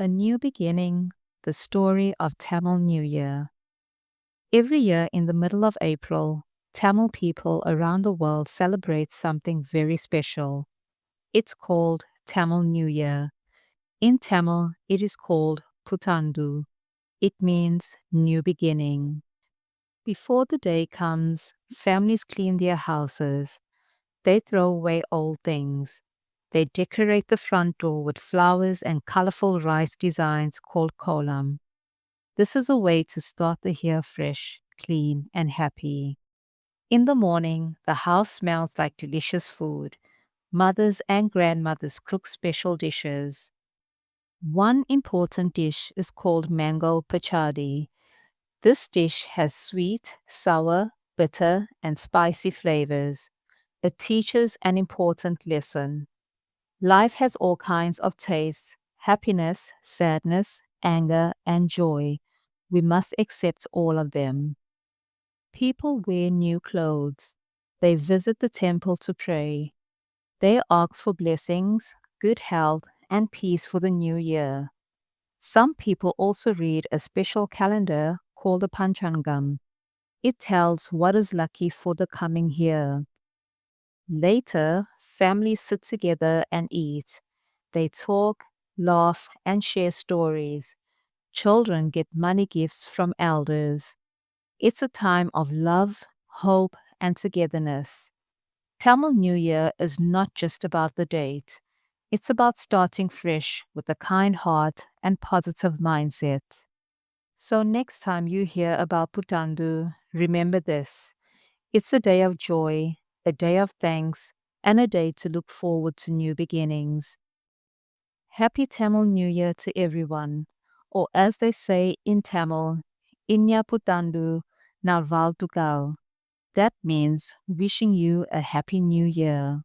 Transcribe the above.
A New Beginning, the story of Tamil New Year. Every year in the middle of April, Tamil people around the world celebrate something very special. It's called Tamil New Year. In Tamil, it is called Putandu. It means new beginning. Before the day comes, families clean their houses. They throw away old things. They decorate the front door with flowers and colorful rice designs called kolam. This is a way to start the year fresh, clean, and happy. In the morning, the house smells like delicious food. Mothers and grandmothers cook special dishes. One important dish is called mango pachadi. This dish has sweet, sour, bitter, and spicy flavors. It teaches an important lesson. Life has all kinds of tastes: happiness, sadness, anger, and joy. We must accept all of them. People wear new clothes. They visit the temple to pray. They ask for blessings, good health, and peace for the new year. Some people also read a special calendar called the Panchangam. It tells what is lucky for the coming year. Later, families sit together and eat. They talk, laugh, and share stories. Children get money gifts from elders. It's a time of love, hope, and togetherness. Tamil New Year is not just about the date. It's about starting fresh with a kind heart and positive mindset. So next time you hear about Putandu, remember this. It's a day of joy, a day of thanks, and a day to look forward to new beginnings. Happy Tamil New Year to everyone. Or as they say in Tamil, Inya Putandu Narval Tugal. That means wishing you a happy new year.